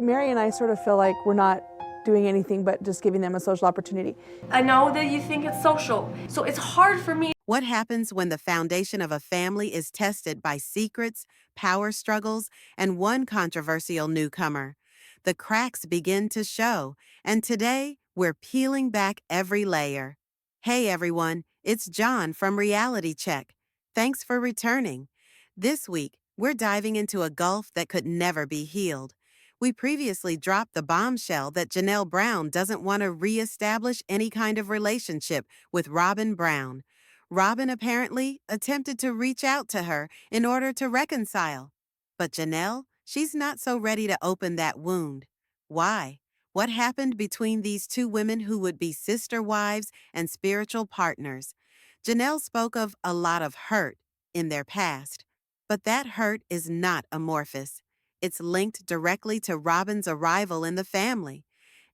Mary and I sort of feel like we're not doing anything but just giving them a social opportunity. I know that you think it's social, so it's hard for me. What happens when the foundation of a family is tested by secrets, power struggles, and one controversial newcomer? The cracks begin to show, and today we're peeling back every layer. Hey everyone, it's John from Reality Check. Thanks for returning. This week, we're diving into a gulf that could never be healed. We previously dropped the bombshell that Janelle Brown doesn't want to reestablish any kind of relationship with Robin Brown. Robin apparently attempted to reach out to her in order to reconcile. But Janelle, she's not so ready to open that wound. Why? What happened between these two women who would be sister wives and spiritual partners? Janelle spoke of a lot of hurt in their past, but that hurt is not amorphous. It's linked directly to Robin's arrival in the family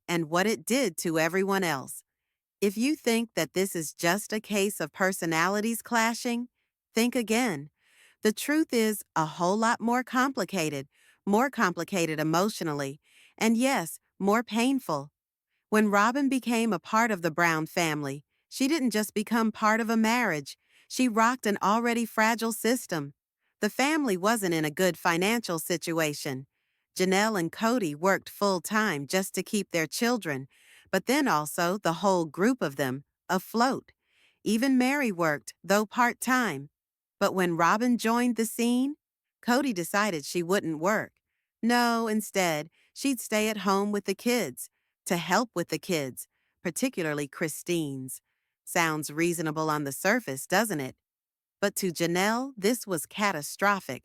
and what it did to everyone else. If you think that this is just a case of personalities clashing, think again. The truth is a whole lot more complicated emotionally, and yes, more painful. When Robin became a part of the Brown family, she didn't just become part of a marriage. She rocked an already fragile system. The family wasn't in a good financial situation. Janelle and Cody worked full-time just to keep their children, but then also the whole group of them afloat. Even Mary worked, though part-time. But when Robin joined the scene, Cody decided she wouldn't work. No, instead, she'd stay at home with the kids, to help with the kids, particularly Christine's. Sounds reasonable on the surface, doesn't it? But to Janelle, this was catastrophic.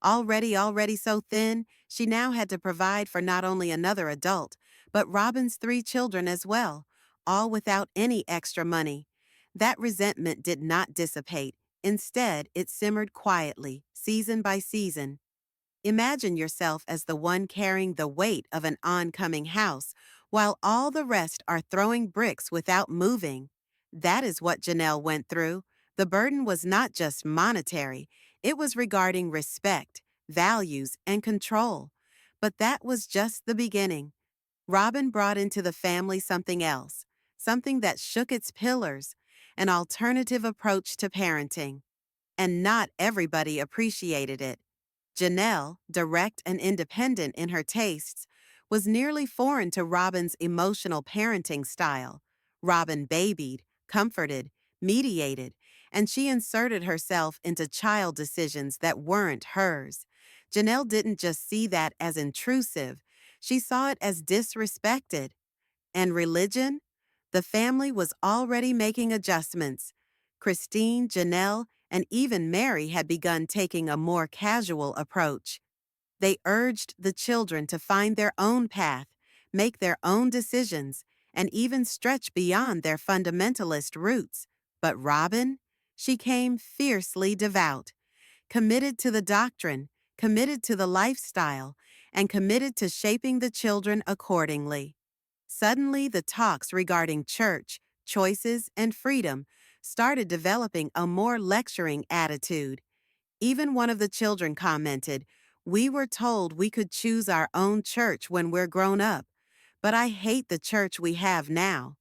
Already so thin, she now had to provide for not only another adult, but Robin's 3 children as well, all without any extra money. That resentment did not dissipate. Instead, it simmered quietly, season by season. Imagine yourself as the one carrying the weight of an oncoming house, while all the rest are throwing bricks without moving. That is what Janelle went through. The burden was not just monetary, it was regarding respect, values, and control. But that was just the beginning. Robin brought into the family something else, something that shook its pillars, an alternative approach to parenting. And not everybody appreciated it. Janelle, direct and independent in her tastes, was nearly foreign to Robin's emotional parenting style. Robin babied, comforted, mediated, and she inserted herself into child decisions that weren't hers. Janelle didn't just see that as intrusive, she saw it as disrespected. And religion? The family was already making adjustments. Christine, Janelle, and even Mary had begun taking a more casual approach. They urged the children to find their own path, make their own decisions, and even stretch beyond their fundamentalist roots. But Robin? She came fiercely devout, committed to the doctrine, committed to the lifestyle, and committed to shaping the children accordingly. Suddenly, the talks regarding church, choices, and freedom started developing a more lecturing attitude. Even one of the children commented, "We were told we could choose our own church when we're grown up, but I hate the church we have now."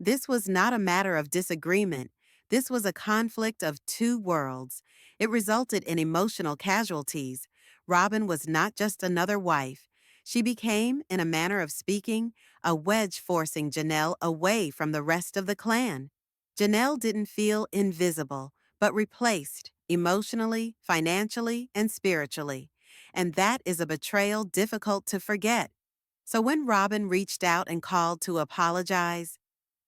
This was not a matter of disagreement. This was a conflict of two worlds. It resulted in emotional casualties. Robin was not just another wife. She became, in a manner of speaking, a wedge forcing Janelle away from the rest of the clan. Janelle didn't feel invisible, but replaced emotionally, financially, and spiritually. And that is a betrayal difficult to forget. So when Robin reached out and called to apologize,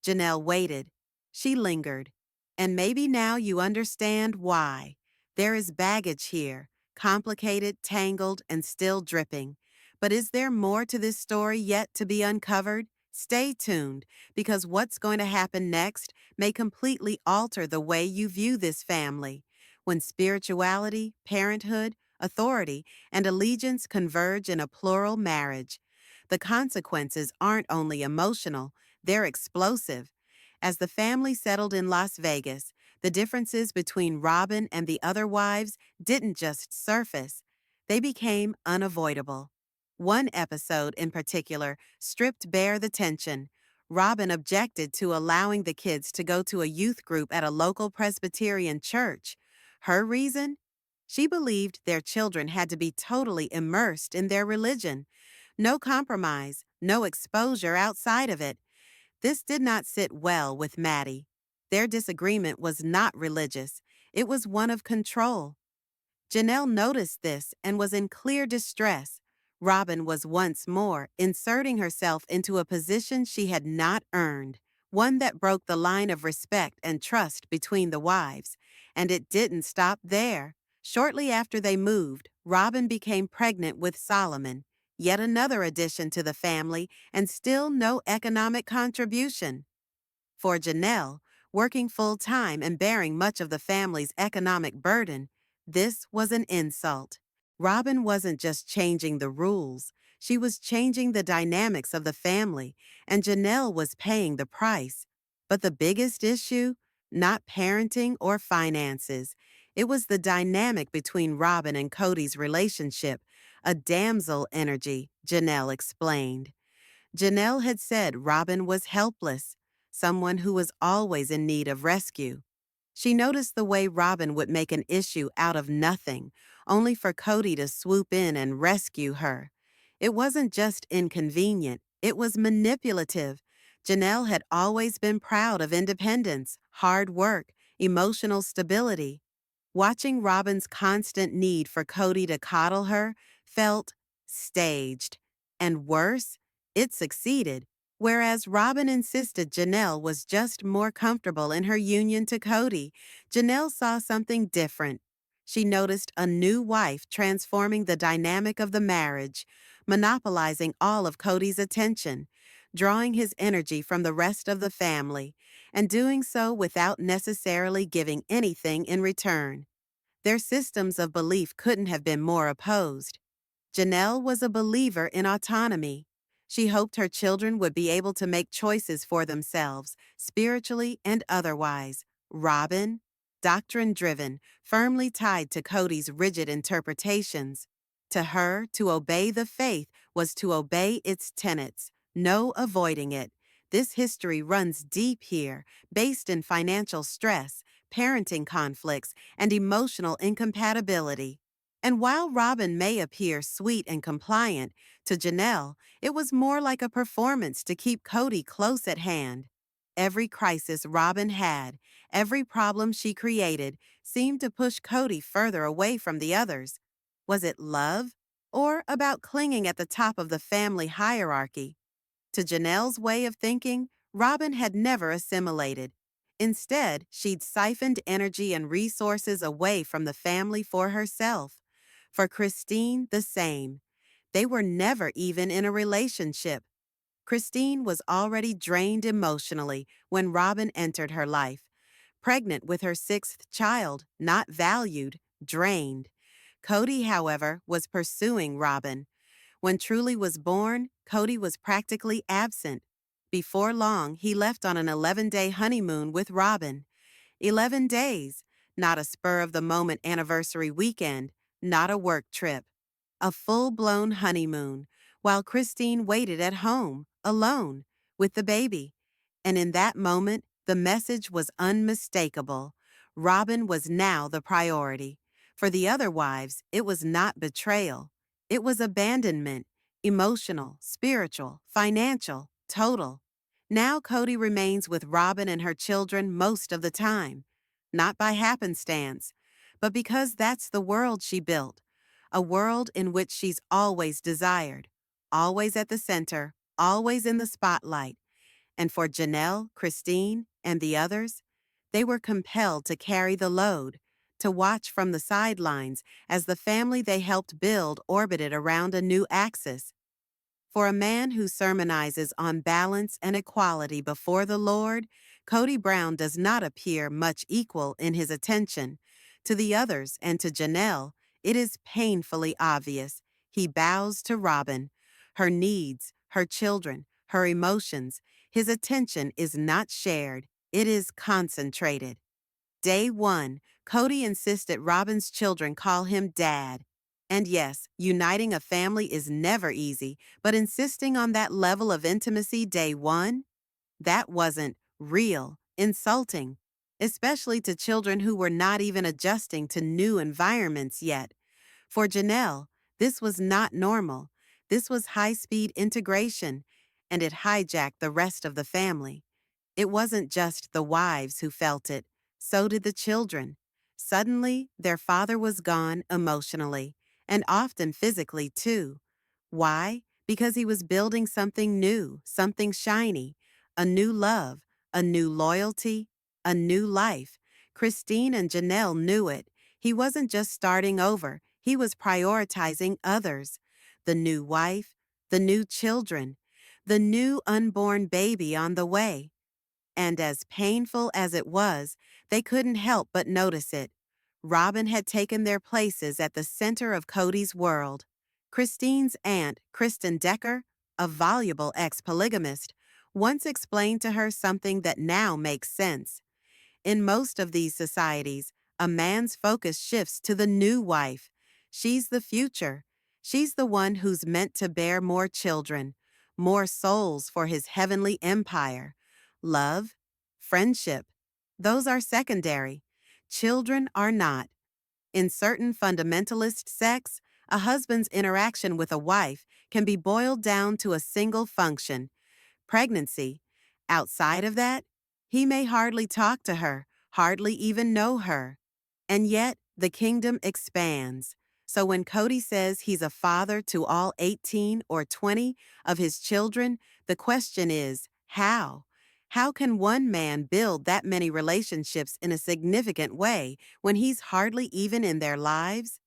Janelle waited. She lingered. And maybe now you understand why. There is baggage here, complicated, tangled, and still dripping. But is there more to this story yet to be uncovered? Stay tuned, because what's going to happen next may completely alter the way you view this family. When spirituality, parenthood, authority, and allegiance converge in a plural marriage, the consequences aren't only emotional, they're explosive. As the family settled in Las Vegas, the differences between Robin and the other wives didn't just surface, they became unavoidable. One episode in particular stripped bare the tension. Robin objected to allowing the kids to go to a youth group at a local Presbyterian church. Her reason? She believed their children had to be totally immersed in their religion. No compromise, no exposure outside of it. This did not sit well with Maddie. Their disagreement was not religious, it was one of control. Janelle noticed this and was in clear distress. Robin was once more inserting herself into a position she had not earned, one that broke the line of respect and trust between the wives. And it didn't stop there. Shortly after they moved, Robin became pregnant with Solomon, yet another addition to the family and still no economic contribution. For Janelle, working full-time and bearing much of the family's economic burden, this was an insult. Robin wasn't just changing the rules, she was changing the dynamics of the family, and Janelle was paying the price. But the biggest issue? Not parenting or finances. It was the dynamic between Robin and Cody's relationship, a damsel energy, Janelle explained. Janelle had said Robin was helpless, someone who was always in need of rescue. She noticed the way Robin would make an issue out of nothing, only for Cody to swoop in and rescue her. It wasn't just inconvenient, it was manipulative. Janelle had always been proud of independence, hard work, emotional stability. Watching Robin's constant need for Cody to coddle her felt staged. And worse, it succeeded, whereas Robin insisted Janelle was just more comfortable in her union to Cody. Janelle saw something different. She noticed a new wife transforming the dynamic of the marriage, monopolizing all of Cody's attention, drawing his energy from the rest of the family, and doing so without necessarily giving anything in return. Their systems of belief couldn't have been more opposed. Janelle was a believer in autonomy. She hoped her children would be able to make choices for themselves, spiritually and otherwise. Robin, doctrine-driven, firmly tied to Cody's rigid interpretations. To her, to obey the faith was to obey its tenets, no avoiding it. This history runs deep here, based in financial stress, parenting conflicts, and emotional incompatibility. And while Robin may appear sweet and compliant, to Janelle, it was more like a performance to keep Cody close at hand. Every crisis Robin had, every problem she created, seemed to push Cody further away from the others. Was it love? Or about clinging at the top of the family hierarchy? To Janelle's way of thinking, Robin had never assimilated. Instead, she'd siphoned energy and resources away from the family for herself. For Christine, the same. They were never even in a relationship. Christine was already drained emotionally when Robin entered her life. Pregnant with her sixth child, not valued, drained. Cody, however, was pursuing Robin. When Truly was born, Cody was practically absent. Before long, he left on an 11-day honeymoon with Robin. 11 days, not a spur-of-the-moment anniversary weekend, not a work trip. A full-blown honeymoon, while Christine waited at home, alone, with the baby. And in that moment, the message was unmistakable. Robin was now the priority. For the other wives, it was not betrayal. It was abandonment, emotional, spiritual, financial, total. Now Cody remains with Robin and her children most of the time, not by happenstance, but because that's the world she built, a world in which she's always desired, always at the center, always in the spotlight. And for Janelle, Christine, and the others, they were compelled to carry the load, to watch from the sidelines as the family they helped build orbited around a new axis. For a man who sermonizes on balance and equality before the Lord, Cody Brown does not appear much equal in his attention. To the others and to Janelle, it is painfully obvious. He bows to Robin. Her needs, her children, her emotions. His attention is not shared. It is concentrated. Day 1, Cody insisted Robin's children call him Dad. And yes, uniting a family is never easy, but insisting on that level of intimacy day one, that wasn't real, insulting, especially to children who were not even adjusting to new environments yet. For Janelle, this was not normal. This was high-speed integration, and it hijacked the rest of the family. It wasn't just the wives who felt it, so did the children. Suddenly, their father was gone emotionally, and often physically too. Why? Because he was building something new, something shiny, a new love, a new loyalty, a new life. Christine and Janelle knew it. He wasn't just starting over, he was prioritizing others. The new wife, the new children, the new unborn baby on the way. And as painful as it was, they couldn't help but notice it. Robin had taken their places at the center of Cody's world. Christine's aunt, Kristen Decker, a voluble ex-polygamist, once explained to her something that now makes sense. In most of these societies, a man's focus shifts to the new wife. She's the future. She's the one who's meant to bear more children, more souls for his heavenly empire. Love, friendship, those are secondary. Children are not. In certain fundamentalist sects, a husband's interaction with a wife can be boiled down to a single function: pregnancy. Outside of that, he may hardly talk to her, hardly even know her. And yet, the kingdom expands. So when Cody says he's a father to all 18 or 20 of his children, the question is, how? How can one man build that many relationships in a significant way when he's hardly even in their lives?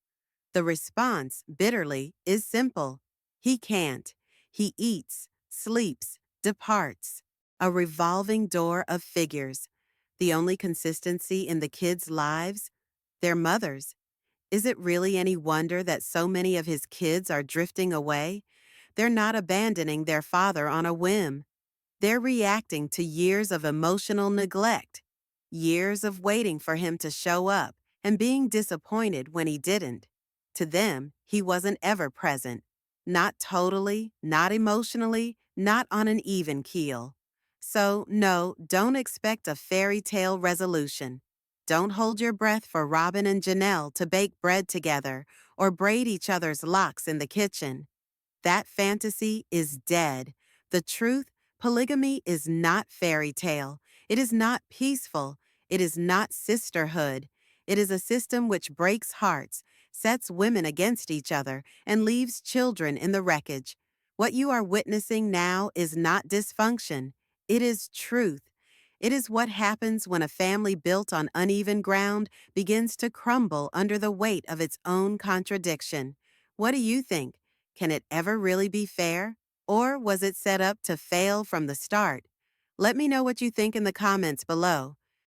The response, bitterly, is simple. He can't. He eats, sleeps, departs. A revolving door of figures. The only consistency in the kids' lives? Their mothers. Is it really any wonder that so many of his kids are drifting away? They're not abandoning their father on a whim. They're reacting to years of emotional neglect, years of waiting for him to show up and being disappointed when he didn't. To them, he wasn't ever present. Not totally, not emotionally, not on an even keel. So, no, don't expect a fairy tale resolution. Don't hold your breath for Robin and Janelle to bake bread together or braid each other's locks in the kitchen. That fantasy is dead. The truth, polygamy is not fairy tale. It is not peaceful. It is not sisterhood. It is a system which breaks hearts, sets women against each other, and leaves children in the wreckage. What you are witnessing now is not dysfunction. It is truth. It is what happens when a family built on uneven ground begins to crumble under the weight of its own contradiction. What do you think? Can it ever really be fair? Or was it set up to fail from the start? Let me know what you think in the comments below.